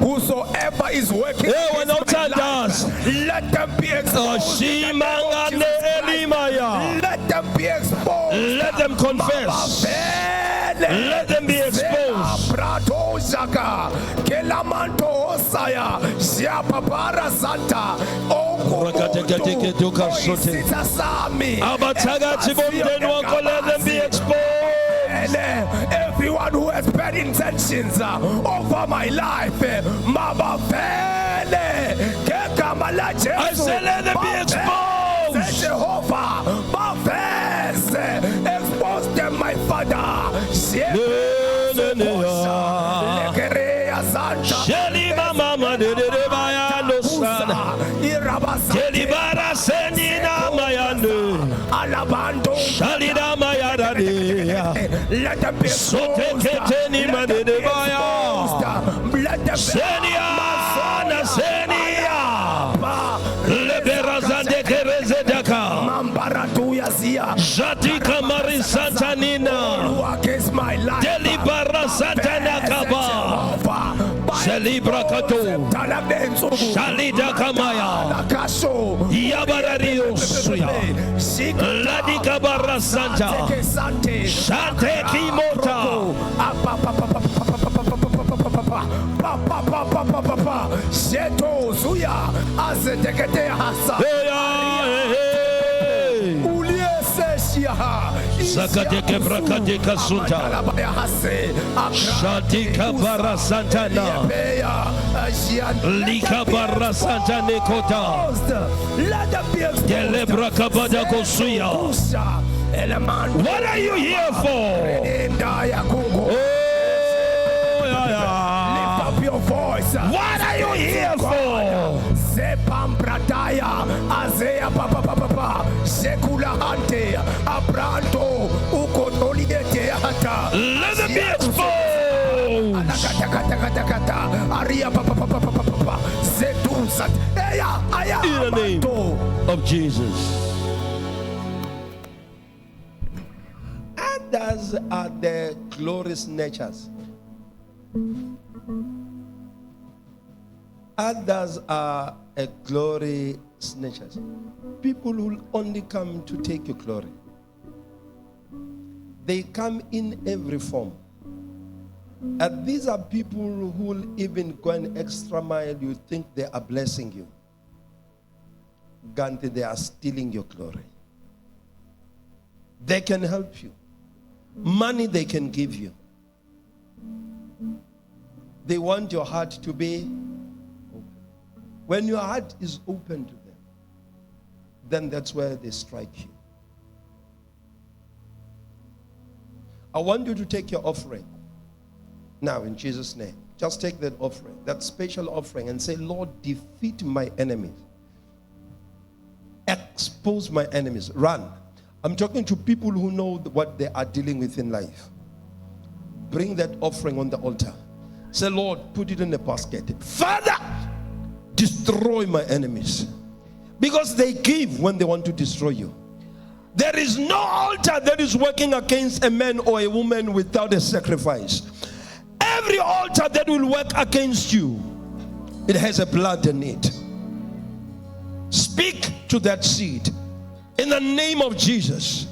Whosoever is working against my life, let them be exposed. Let them be exposed. Let them confess. Let them be exposed. Let them be exposed. Everyone who has bad intentions over my life, I say let them be exposed. Jehovah, expose them, my Father. Let them be exposed. Jatika Mari Santanina Delibara Santana Kaba Celibra Kato Shalida Kamaya Yabarario Suya Ladika Barra Santa Shante Kimota Sheto Suya Azetekete Hasa Zakadeke Brakadeka Sunta Shatika Barra Santana Lika Barra Santane Kota Delebra Kabada Kosuya. What are you here for? Lift up your voice. What are you here for? Bradaya, Azea Papa Papa, Sekula Hante, Abranto, Ukotoliete Hata. Let them be exposed. Aria Papa Papa Papa, Zetusat, Eya, Aya, In the name of Jesus. Others are the glorious natures. Others are a glorious natures. People who only come to take your glory. They come in every form. And these are people who will even go an extra mile. You think they are blessing you. Gandhi, they are stealing your glory. They can help you. Money they can give you. They want your heart to be open. When your heart is open to them, then that's where they strike you. I want you to take your offering. Now, in Jesus' name, just take that offering, that special offering, and say, Lord, defeat my enemies. Expose my enemies. Run. I'm talking to people who know what they are dealing with in life. Bring that offering on the altar. Say, Lord, put it in a basket. Father, destroy my enemies. Because they give when they want to destroy you. There is no altar that is working against a man or a woman without a sacrifice. Every altar that will work against you, it has a blood in it. Speak to that seed. In the name of Jesus,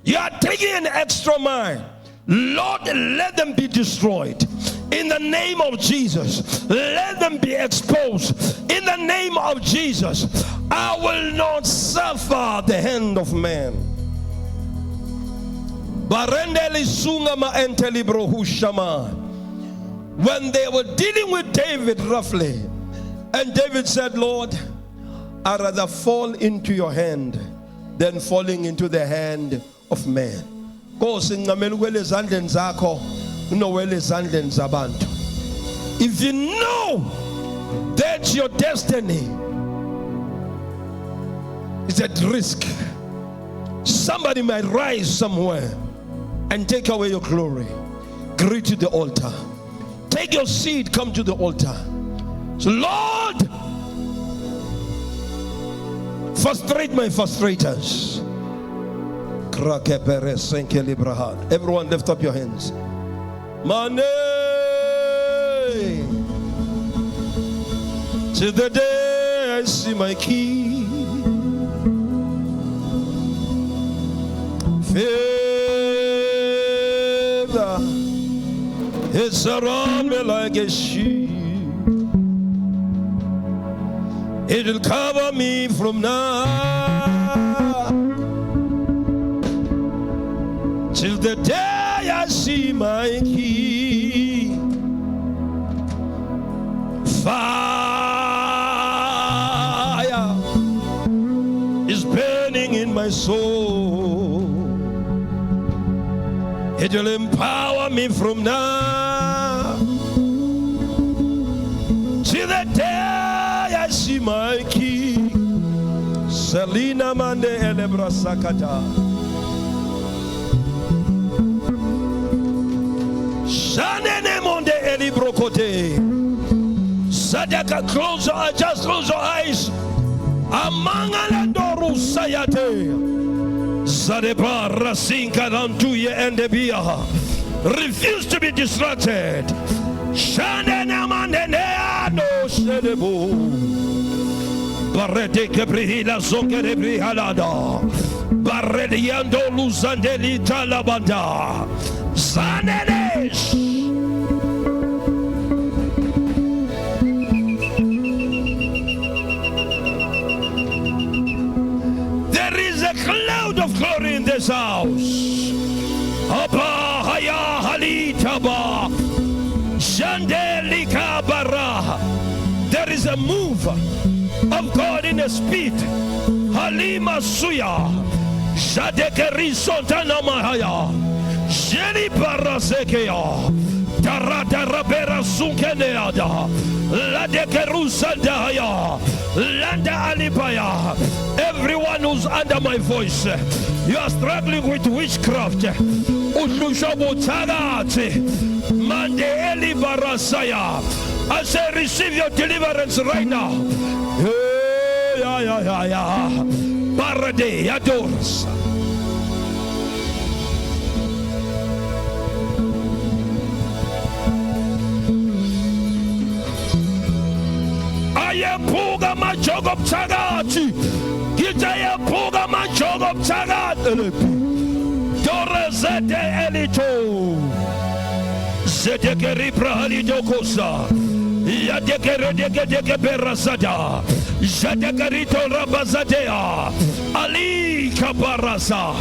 you are taking an extra mile. Lord, let them be destroyed. In the name of Jesus, let them be exposed. In the name of Jesus, I will not suffer the hand of man. When they were dealing with David roughly, and David said, Lord, I'd rather fall into your hand than falling into the hand of man. If you know that your destiny is at risk, somebody might rise somewhere and take away your glory. Greet to the altar. Take your seed, come to the altar. So, Lord, frustrate my frustrators. Everyone lift up your hands. Money till the day I see my King. Favor, it surrounds me like a shield. It will cover me from now till the day I see my King. Fire is burning in my soul. It will empower me from now till the day I see my King. Selina Mande Elebra Sakata. Shanene Monde Elibrokote. Sadaka, close your eyes, just close your eyes. Amangalandoru Sayate. Zadeba Rasinka Rantuye and Debia. Refuse to be distracted. Shanene Mande Neano Sedebo. Barrete Kebrihila Zonkerebri Halada. Barrediando Luzandeli Talabanda. Zanedesh. There is a cloud of glory in this house. Abba Haya Halitaba Shandelika Bara. There is a move of God in the speed. Halima Suya Shadekeri Sontana Mahaya. Tarada Rabera Sunkeneada, Lade Kerusandaya, Landa Alibaya. Everyone who's under my voice, you are struggling with witchcraft. Mande Eli Barasaya. I say, receive your deliverance right now. Parade adores. Ayapuga majogo pchagati. Gitaye puga majogo pchagati. Dorezete elito. Zedekeri prahali dokosa. Yadekere deke berazada. Zadekerito rabazadea. Ali kabarasa.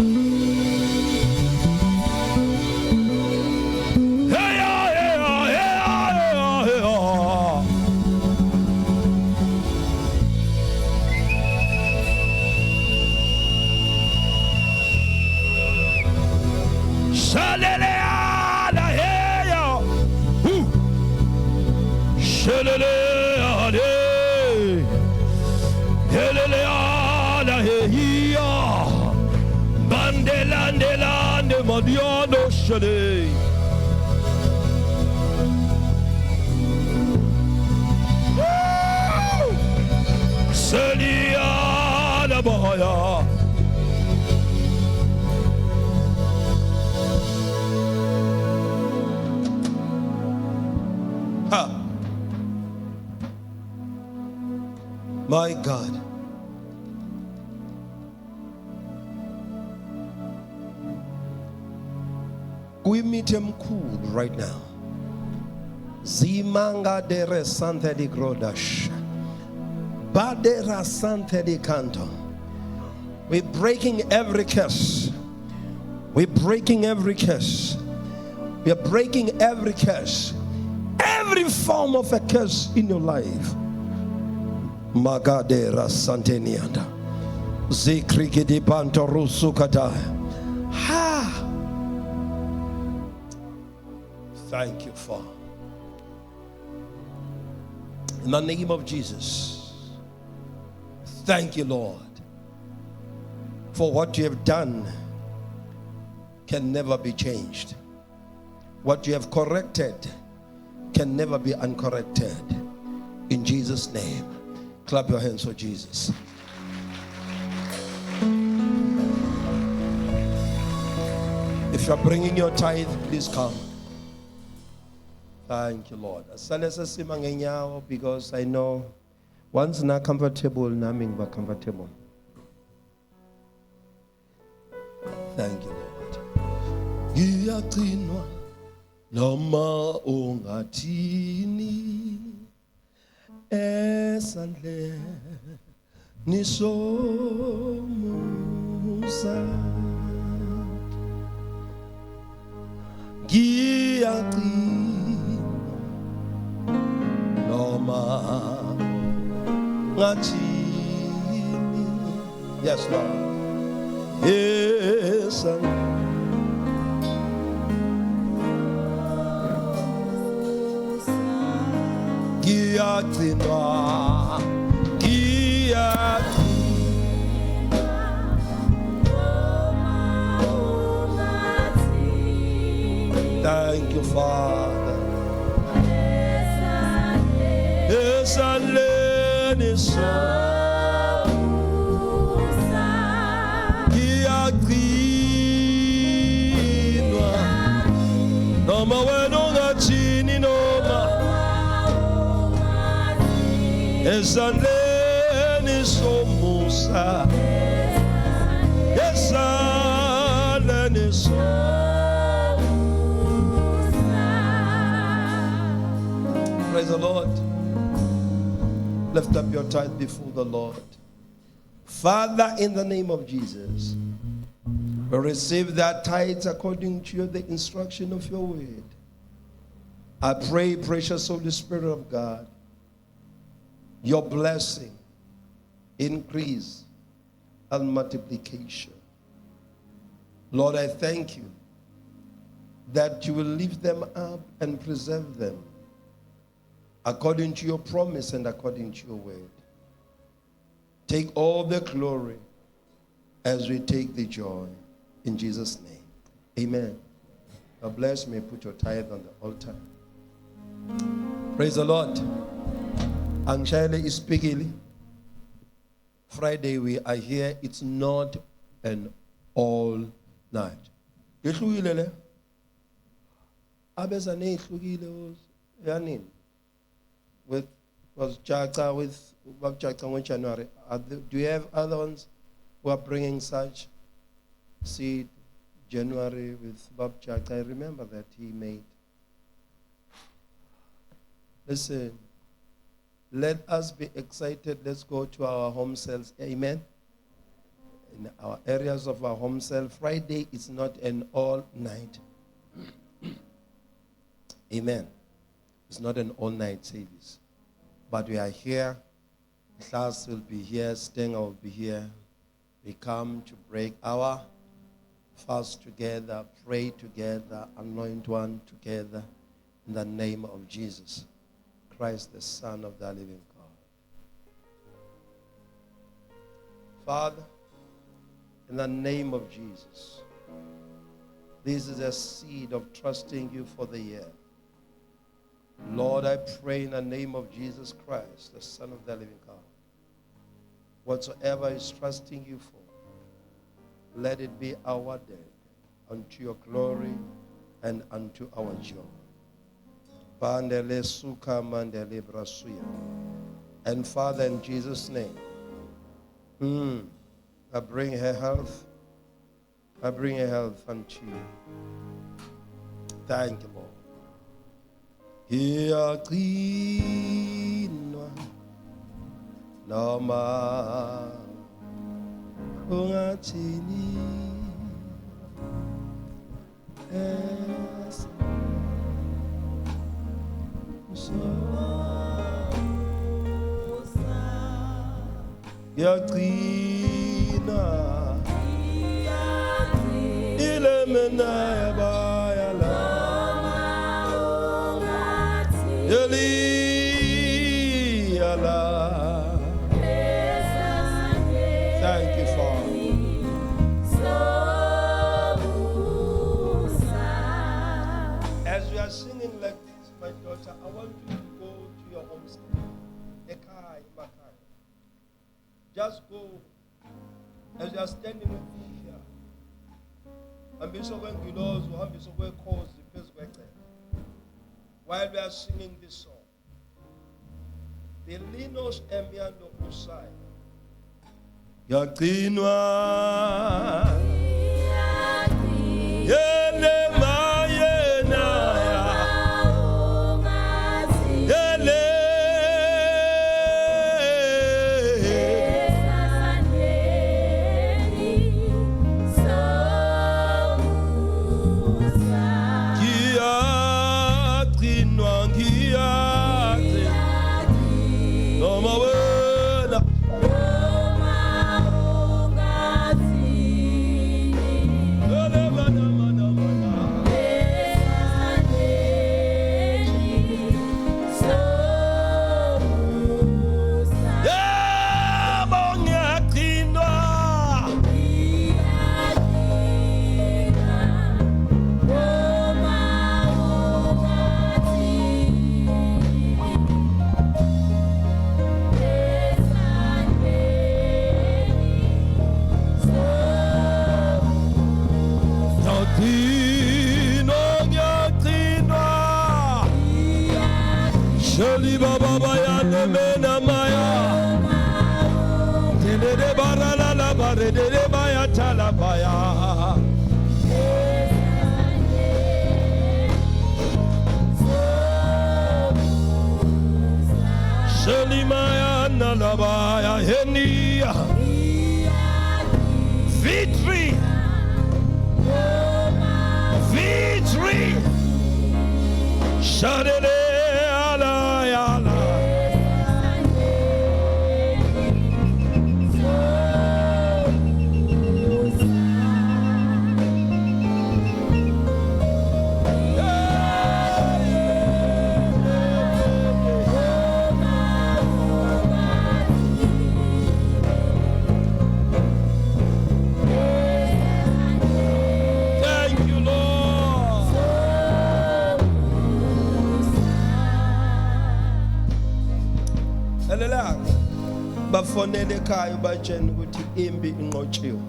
My God. We meet him cool right now. Zimanga dere sante di grodash. Badera sante di canto. We're breaking every curse. We're breaking every curse. We're breaking every curse. Every form of a curse in your life. Magadera Santenianda. Zikriki di Banto Rusukata. Ha! Thank you, Father. In the name of Jesus. Thank you, Lord. For what you have done can never be changed. What you have corrected can never be uncorrected. In Jesus' name. Clap your hands for Jesus. If you're bringing your tithe, please come. Thank you, Lord. Because I know once not comfortable, naming but comfortable. Thank you, Lord. Giyaqinwa noma ungathini esandle nisomusa giyaqinwa noma ngathini. Yes, Lord. Yes, Giyaqinwa, thank you, Father. Esaleni giyaqinwa noma wena ungathini noma esandleni somusa esandleni somusa. Praise the Lord. Lift up your tithe before the Lord. Father, in the name of Jesus, we receive that tithe according to the instruction of your word. I pray, precious Holy Spirit of God, your blessing, increase, and multiplication. Lord, I thank you that you will lift them up and preserve them according to your promise and according to your word. Take all the glory as we take the joy. In Jesus' name. Amen. God bless me. Put your tithe on the altar. Praise the Lord. Angshayele ispikili. Friday we are here. It's not an all night. Ihlukile le? Abeza ne ihlukile yanini? With was Jaca with Jaca in January. Do you have other ones who are bringing such seed? January with Bob Jack, I remember that he made. Listen, let us be excited. Let's go to our home cells. Amen. In our areas of our home cell, Friday is not an all night. Amen. It's not an all night service. But we are here. Class will be here. Stenger will be here. We come to break our fast together, pray together, anoint one together in the name of Jesus Christ, the Son of the living God. Father, in the name of Jesus, this is a seed of trusting you for the year. Lord, I pray in the name of Jesus Christ, the Son of the living God, whatsoever is trusting you for, let it be our day, unto your glory and unto our joy. Pandele suka mandele brasuya. And Father, in Jesus' name, I bring her health. I bring her health unto you. Thank you, Lord. Iyaqinwa noma ungathini es yaqina ilemena yabayala yeliyala. Thank you, Father. As we are singing like this, my daughter, I want you to go to your homestead. Ekai, Makai. Just go. As you are standing with me here. And be so when Gilos will be so well caused the place where while we are singing this song. Belinos emiando usai. Yaqinwa yele mayena yele yaqinwa ngiyaqinwa noma wena Baba ya nemena maya Tele barala la bare de maya talabaya Selimaya nalabaya henia Victory Victory Shadele ubafonele ekhaya ubatshela ukuthi impi inqotshiwe.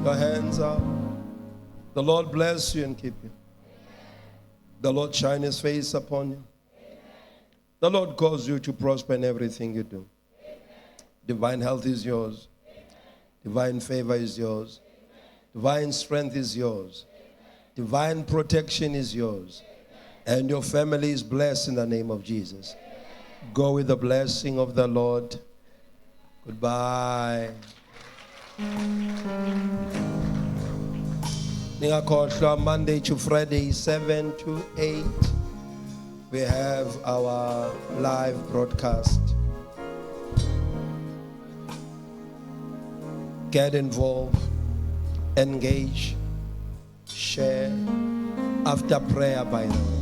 Your hands up. The Lord bless you and keep you. The Lord shine his face upon you. The Lord cause you to prosper in everything you do. Divine health is yours. Divine favor is yours. Divine strength is yours. Divine protection is yours. And your family is blessed in the name of Jesus. Go with the blessing of the Lord. Goodbye. Monday to Friday, 7 to 8, we have our live broadcast. Get involved, engage, share after prayer, by the way.